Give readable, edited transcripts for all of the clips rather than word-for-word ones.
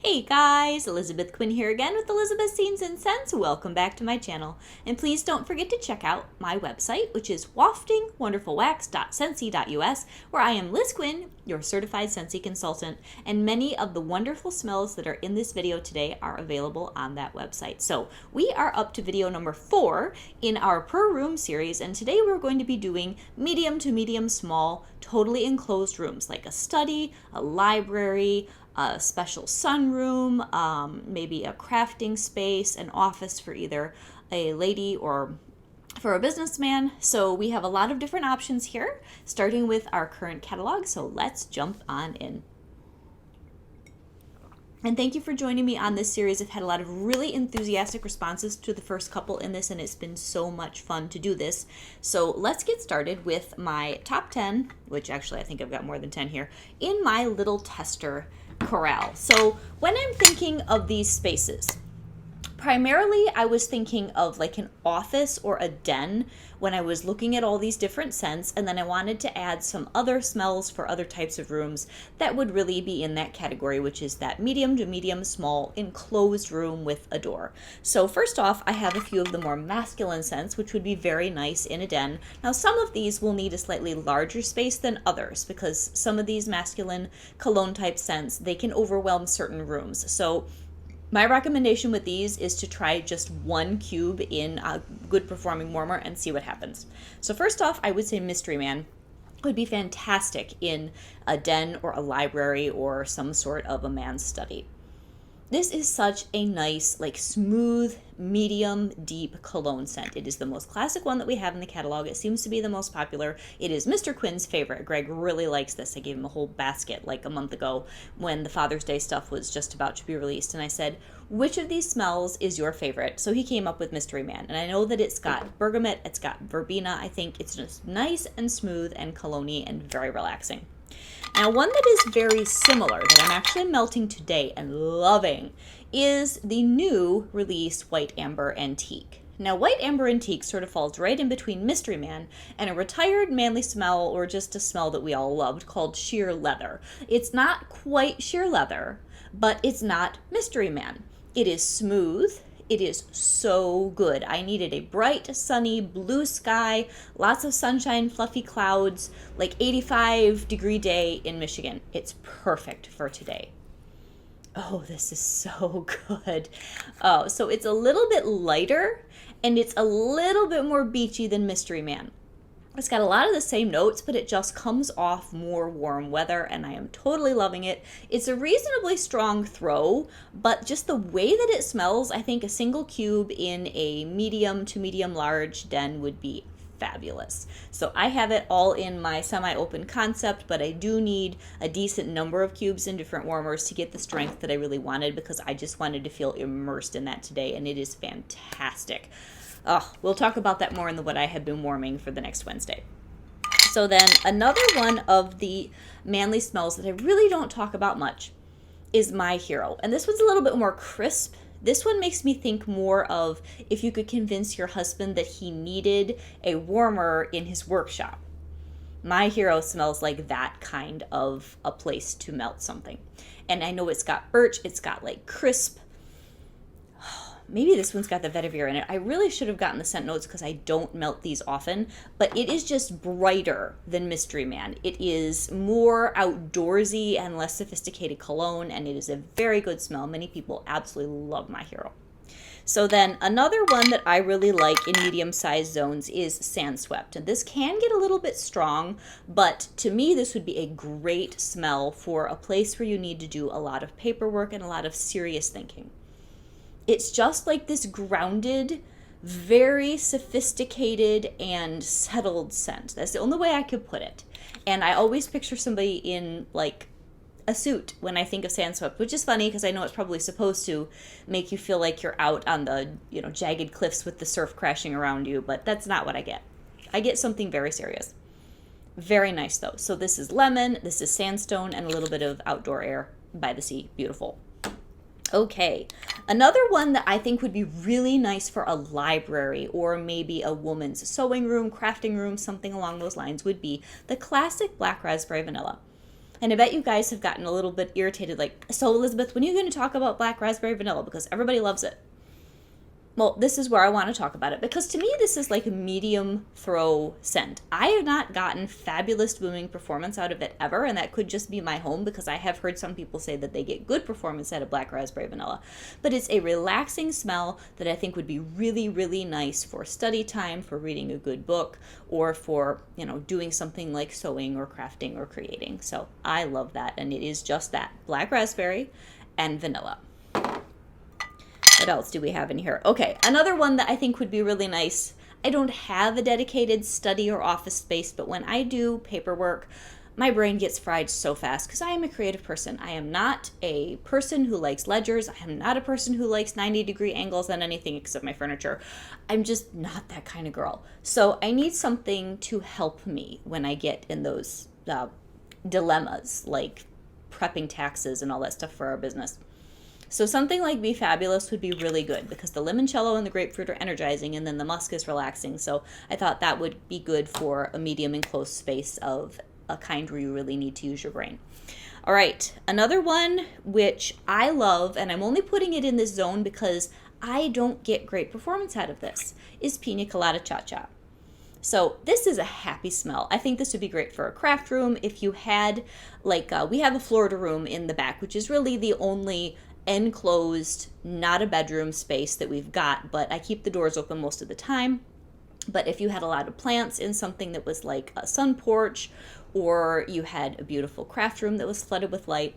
Hey guys, Elizabeth Quinn here again with Elizabeth Scenes and Scents. Welcome back to my channel. And please don't forget to check out my website, which is waftingwonderfulwax.scentsy.us, where I am Liz Quinn, your certified Scentsy consultant, and many of the wonderful smells that are in this video today are available on that website. So we are up to video number 4 in our per room series, and today we're going to be doing medium to medium small, totally enclosed rooms like a study, a library, a special sunroom, maybe a crafting space, an office for either a lady or for a businessman. So we have a lot of different options here, starting with our current catalog. So let's jump on in. And thank you for joining me on this series. I've had a lot of really enthusiastic responses to the first couple in this, and it's been so much fun to do this. So let's get started with my top 10, which actually I think I've got more than 10 here, in my little tester corral. So when I'm thinking of these spaces, primarily I was thinking of like an office or a den when I was looking at all these different scents, and then I wanted to add some other smells for other types of rooms that would really be in that category, which is that medium to medium small enclosed room with a door. So first off, I have a few of the more masculine scents, which would be very nice in a den. Now some of these will need a slightly larger space than others because some of these masculine cologne type scents, they can overwhelm certain rooms. So my recommendation with these is to try just one cube in a good performing warmer and see what happens. So first off, I would say Mystery Man would be fantastic in a den or a library or some sort of a man's study. This is such a nice, like smooth, medium, deep cologne scent. It is the most classic one that we have in the catalog. It seems to be the most popular. It is Mr. Quinn's favorite. Greg really likes this. I gave him a whole basket like a month ago when the Father's Day stuff was just about to be released. And I said, which of these smells is your favorite? So he came up with Mystery Man. And I know that it's got bergamot, it's got verbena. I think it's just nice and smooth and cologne-y and very relaxing. Now, one that is very similar that I'm actually melting today and loving is the new release White Amber Antique. Now, White Amber Antique sort of falls right in between Mystery Man and a retired manly smell, or just a smell that we all loved, called Sheer Leather. It's not quite sheer leather, but it's not Mystery Man. It is smooth. It is so good. I needed a bright, sunny, blue sky, lots of sunshine, fluffy clouds, like 85-degree day in Michigan. It's perfect for today. Oh, this is so good. Oh, so it's a little bit lighter, and it's a little bit more beachy than Mystery Man. It's got a lot of the same notes, but it just comes off more warm weather, and I am totally loving it. It's a reasonably strong throw, but just the way that it smells, I think a single cube in a medium to medium large den would be fabulous. So I have it all in my semi-open concept, but I do need a decent number of cubes in different warmers to get the strength that I really wanted, because I just wanted to feel immersed in that today, and it is fantastic. Oh, we'll talk about that more in the what I have been warming for the next Wednesday. So then another one of the manly smells that I really don't talk about much is My Hero. And this one's a little bit more crisp. This one makes me think more of if you could convince your husband that he needed a warmer in his workshop. My Hero smells like that kind of a place to melt something. And I know it's got birch, it's got like crisp. Maybe this one's got the vetiver in it. I really should have gotten the scent notes because I don't melt these often, but it is just brighter than Mystery Man. It is more outdoorsy and less sophisticated cologne, and it is a very good smell. Many people absolutely love My Hero. So then another one that I really like in medium-sized zones is Sandswept. And this can get a little bit strong, but to me this would be a great smell for a place where you need to do a lot of paperwork and a lot of serious thinking. It's just like this grounded, very sophisticated and settled scent. That's the only way I could put it. And I always picture somebody in like a suit when I think of Sandswept, which is funny because I know it's probably supposed to make you feel like you're out on the, jagged cliffs with the surf crashing around you, but that's not what I get. I get something very serious. Very nice though. So this is lemon, this is sandstone, and a little bit of outdoor air by the sea. Beautiful. Okay, another one that I think would be really nice for a library or maybe a woman's sewing room, crafting room, something along those lines would be the classic Black Raspberry Vanilla. And I bet you guys have gotten a little bit irritated, like, so Elizabeth, when are you going to talk about black raspberry vanilla? Because everybody loves it. Well, this is where I want to talk about it, because to me this is like a medium throw scent. I have not gotten fabulous booming performance out of it ever, and that could just be my home, because I have heard some people say that they get good performance out of black raspberry vanilla. But it's a relaxing smell that I think would be really, really nice for study time, for reading a good book, or for, doing something like sewing or crafting or creating. So I love that, and it is just that, black raspberry and vanilla. What else do we have in here? Okay, another one that I think would be really nice. I don't have a dedicated study or office space, but when I do paperwork, my brain gets fried so fast because I am a creative person. I am not a person who likes ledgers. I am not a person who likes 90-degree angles on anything except my furniture. I'm just not that kind of girl. So I need something to help me when I get in those dilemmas, like prepping taxes and all that stuff for our business. So something like Be Fabulous would be really good, because the limoncello and the grapefruit are energizing, and then the musk is relaxing. So I thought that would be good for a medium enclosed space of a kind where you really need to use your brain. All right, another one which I love, and I'm only putting it in this zone because I don't get great performance out of this, is Pina Colada Cha-Cha. So this is a happy smell. I think this would be great for a craft room. If you had, we have a Florida room in the back, which is really the only enclosed, not a bedroom space that we've got, but I keep the doors open most of the time. But if you had a lot of plants in something that was like a sun porch, or you had a beautiful craft room that was flooded with light,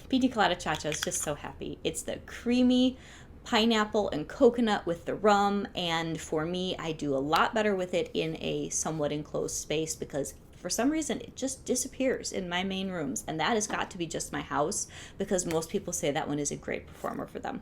Pina Colada Cha-Cha is just so happy. It's the creamy pineapple and coconut with the rum, and for me, I do a lot better with it in a somewhat enclosed space, because for some reason it just disappears in my main rooms, and that has got to be just my house, because most people say that one is a great performer for them.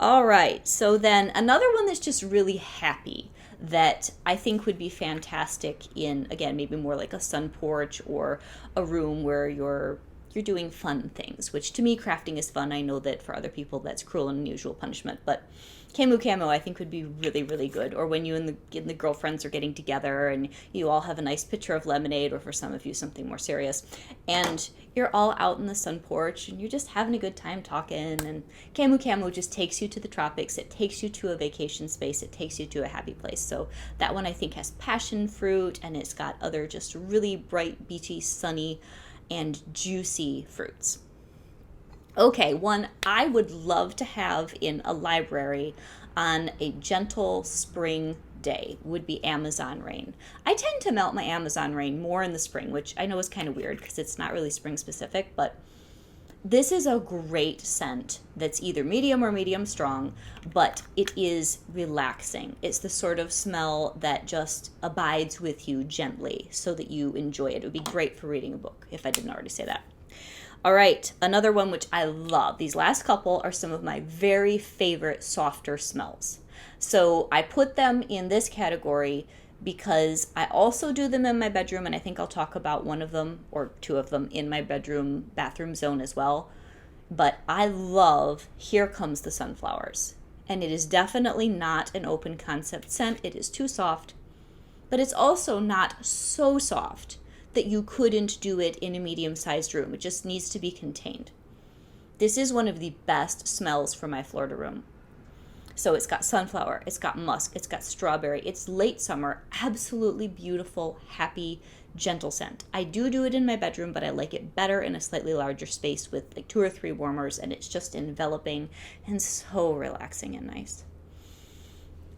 All right, so then another one that's just really happy that I think would be fantastic in, again, maybe more like a sun porch or a room where you're doing fun things, which to me, crafting is fun. I know that for other people that's cruel and unusual punishment, but Camu Camo I think would be really, really good. Or when you and the girlfriends are getting together and you all have a nice pitcher of lemonade, or for some of you something more serious, and you're all out in the sun porch and you're just having a good time talking, and Camu Camo just takes you to the tropics. It takes you to a vacation space. It takes you to a happy place. So that one I think has passion fruit, and it's got other just really bright, beachy, sunny, and juicy fruits. Okay, one I would love to have in a library on a gentle spring day would be Amazon Rain. I tend to melt my Amazon Rain more in the spring, which I know is kind of weird because it's not really spring specific, but this is a great scent that's either medium or medium strong, but it is relaxing. It's the sort of smell that just abides with you gently so that you enjoy it. It would be great for reading a book, if I didn't already say that. All right, another one which I love. These last couple are some of my very favorite softer smells. So I put them in this category because I also do them in my bedroom, and I think I'll talk about one of them or two of them in my bathroom zone as well. But I love Here Comes the Sunflowers. And it is definitely not an open concept scent. It is too soft, but it's also not so soft that you couldn't do it in a medium-sized room. It just needs to be contained. This is one of the best smells for my Florida room. So it's got sunflower, it's got musk, it's got strawberry. It's late summer, absolutely beautiful, happy, gentle scent. I do it in my bedroom, but I like it better in a slightly larger space with like 2 or 3 warmers, and it's just enveloping and so relaxing and nice.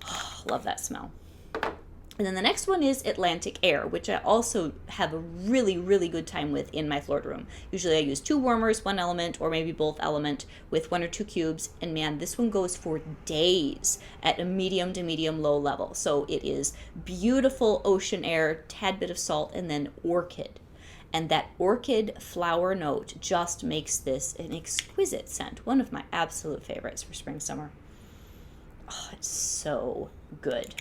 Oh, love that smell. And then the next one is Atlantic Air, which I also have a really, really good time with in my Florida room. Usually I use 2 warmers, 1 element, or maybe both element with 1 or 2 cubes. And man, this one goes for days at a medium to medium low level. So it is beautiful ocean air, tad bit of salt, and then orchid. And that orchid flower note just makes this an exquisite scent. One of my absolute favorites for spring, summer. Oh, it's so good.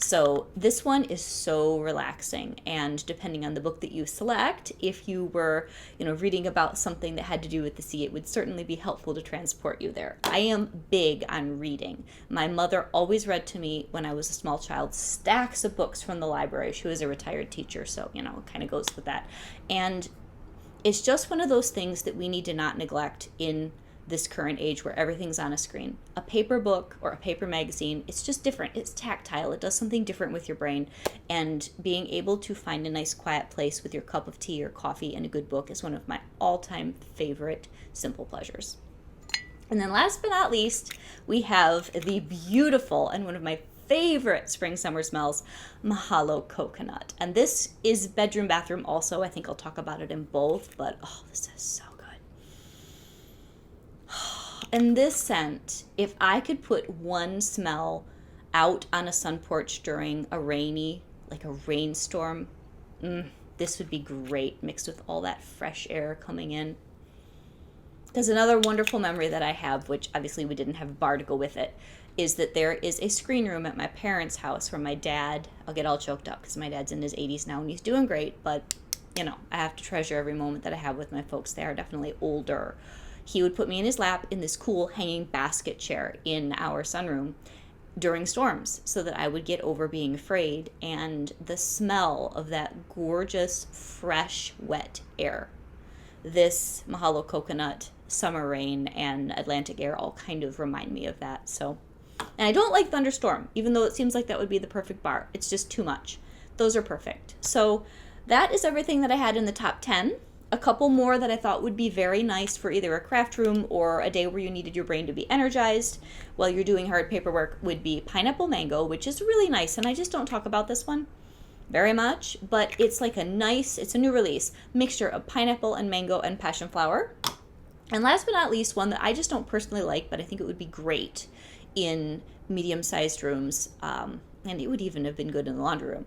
So this one is so relaxing, and depending on the book that you select, if you were, reading about something that had to do with the sea, it would certainly be helpful to transport you there. I am big on reading. My mother always read to me when I was a small child, stacks of books from the library. She was a retired teacher, so, it kind of goes with that. And It's just one of those things that we need to not neglect in this current age where everything's on a screen. A paper book or a paper magazine, it's just different. It's tactile. It does something different with your brain. And being able to find a nice quiet place with your cup of tea or coffee and a good book is one of my all-time favorite simple pleasures. And then last but not least, we have the beautiful and one of my favorite spring summer smells, mahalo coconut. And this is bedroom bathroom also. I think I'll talk about it in both, but oh, this is so good. And this scent, if I could put one smell out on a sun porch during a rainy, like a rainstorm, this would be great mixed with all that fresh air coming in. Because another wonderful memory that I have, which obviously we didn't have a bar to go with it, is that there is a screen room at my parents' house where my dad, I'll get all choked up because my dad's in his 80s now and he's doing great, but you know, I have to treasure every moment that I have with my folks. They are definitely older. He would put me in his lap in this cool hanging basket chair in our sunroom during storms so that I would get over being afraid, and the smell of that gorgeous, fresh, wet air. This mahalo coconut, summer rain, and Atlantic air all kind of remind me of that. So, and I don't like thunderstorm, even though it seems like that would be the perfect bar. It's just too much. Those are perfect. So that is everything that I had in the top 10. A couple more that I thought would be very nice for either a craft room or a day where you needed your brain to be energized while you're doing hard paperwork would be pineapple mango, which is really nice. And I just don't talk about this one very much, but it's like it's a new release mixture of pineapple and mango and passion flower. And last but not least, one that I just don't personally like, but I think it would be great in medium-sized rooms, and it would even have been good in the laundry room,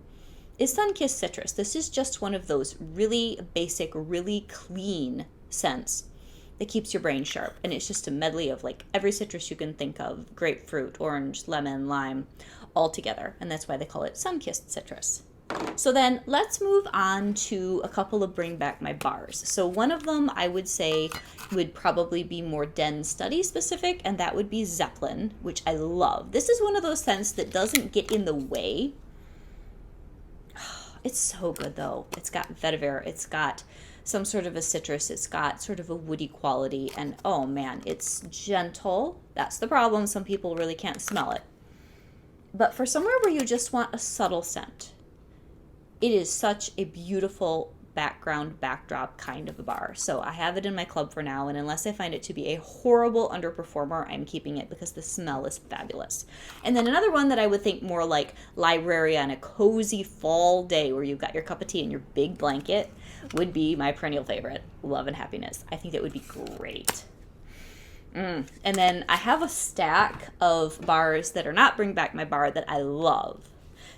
is Sun-Kissed Citrus. This is just one of those really basic, really clean scents that keeps your brain sharp. And it's just a medley of like every citrus you can think of, grapefruit, orange, lemon, lime, all together. And that's why they call it Sun-Kissed Citrus. So then let's move on to a couple of bring back my bars. So one of them I would say would probably be more den study specific, and that would be Zeppelin, which I love. This is one of those scents that doesn't get in the way. It's so good though. It's got vetiver, it's got some sort of a citrus, it's got sort of a woody quality, and oh man, it's gentle. That's the problem. Some people really can't smell it. But for somewhere where you just want a subtle scent, it is such a beautiful backdrop kind of a bar. So I have it in my club for now, and unless I find it to be a horrible underperformer, I'm keeping it because the smell is fabulous. And then another one that I would think more like library on a cozy fall day where you've got your cup of tea and your big blanket would be my perennial favorite, Love and Happiness. I think that would be great. And then I have a stack of bars that are not bring back my bar that I love.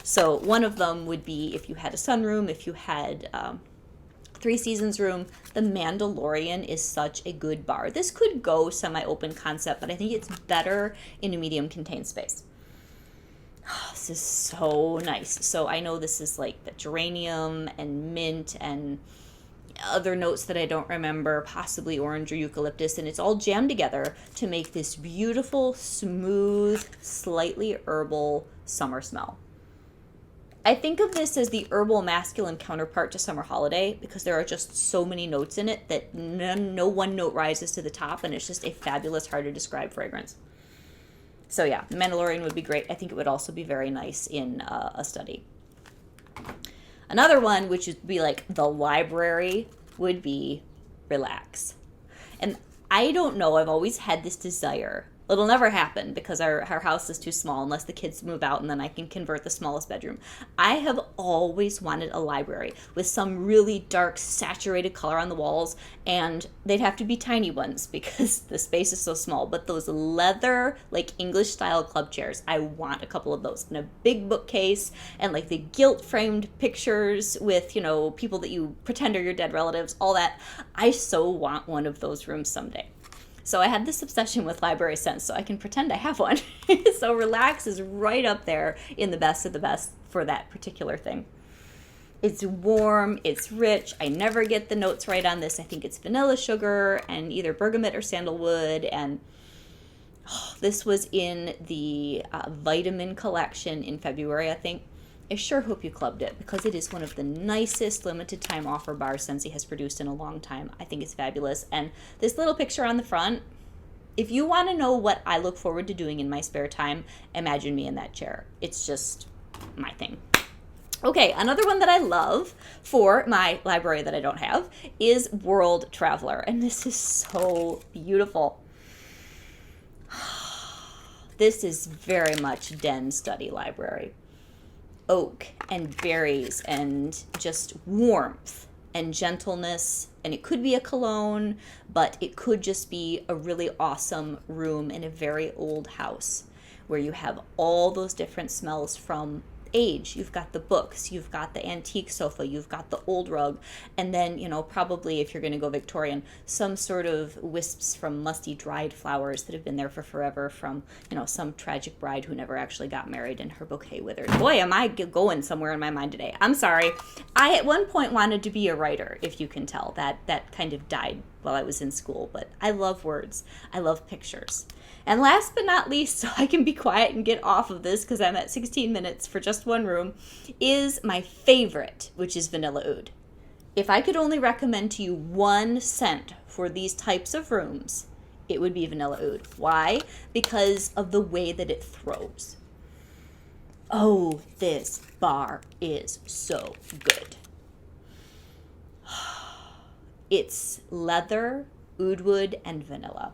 So one of them would be if you had a sunroom, if you had Three Seasons room, the Mandalorian is such a good bar. This could go semi-open concept, but I think it's better in a medium contained space. Oh, this is so nice. So I know this is like the geranium and mint and other notes that I don't remember, possibly orange or eucalyptus, and it's all jammed together to make this beautiful, smooth, slightly herbal summer smell. I think of this as the herbal masculine counterpart to Summer Holiday because there are just so many notes in it that no one note rises to the top, and it's just a fabulous, hard to describe fragrance. So yeah, the Mandalorian would be great. I think it would also be very nice in a study. Another one, which would be like the library, would be Relax. And I don't know, I've always had this desire. It'll never happen because our house is too small unless the kids move out and then I can convert the smallest bedroom. I have always wanted a library with some really dark, saturated color on the walls, and they'd have to be tiny ones because the space is so small. But those leather, like English-style club chairs, I want a couple of those. And a big bookcase and like the gilt-framed pictures with, you know, people that you pretend are your dead relatives, all that. I so want one of those rooms someday. So I had this obsession with library scents, so I can pretend I have one. So Relax is right up there in the best of the best for that particular thing. It's warm, it's rich. I never get the notes right on this. I think it's vanilla sugar and either bergamot or sandalwood. And this was in the vitamin collection in February, I think. I sure hope you clubbed it, because it is one of the nicest limited time offer bars Scentsy has produced in a long time. I think it's fabulous. And this little picture on the front, if you want to know what I look forward to doing in my spare time, imagine me in that chair. It's just my thing. Okay, another one that I love for my library that I don't have is World Traveler. And this is so beautiful. This is very much den study library. Oak and berries and just warmth and gentleness. And it could be a cologne, but it could just be a really awesome room in a very old house where you have all those different smells from age. You've got the books, you've got the antique sofa, you've got the old rug, and then, you know, probably if you're going to go Victorian, some sort of wisps from musty dried flowers that have been there for forever from, you know, some tragic bride who never actually got married and her bouquet withered. Boy, am I going somewhere in my mind today. I'm sorry. I at one point wanted to be a writer, if you can tell. That kind of died while I was in school, but I love words. I love pictures. And last but not least, so I can be quiet and get off of this because I'm at 16 minutes for just one room, is my favorite, which is Vanilla Oud. If I could only recommend to you one scent for these types of rooms, it would be Vanilla Oud. Why? Because of the way that it throws. Oh, this bar is so good. It's leather, oud wood, and vanilla.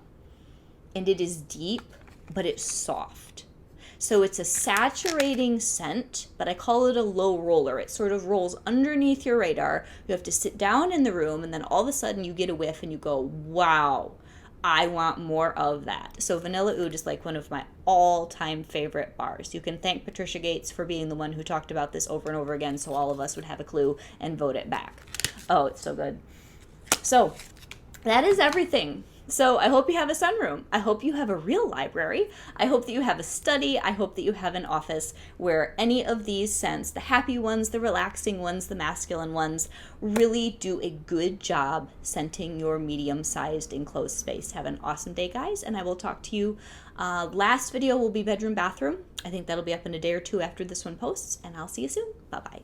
And it is deep, but it's soft. So it's a saturating scent, but I call it a low roller. It sort of rolls underneath your radar. You have to sit down in the room, and then all of a sudden you get a whiff and you go, wow, I want more of that. So Vanilla Oud is like one of my all-time favorite bars. You can thank Patricia Gates for being the one who talked about this over and over again so all of us would have a clue and vote it back. Oh, it's so good. So that is everything. So I hope you have a sunroom. I hope you have a real library. I hope that you have a study. I hope that you have an office where any of these scents, the happy ones, the relaxing ones, the masculine ones, really do a good job scenting your medium-sized enclosed space. Have an awesome day, guys, and I will talk to you. Last video will be bedroom, bathroom. I think that'll be up in a day or two after this one posts, and I'll see you soon. Bye-bye.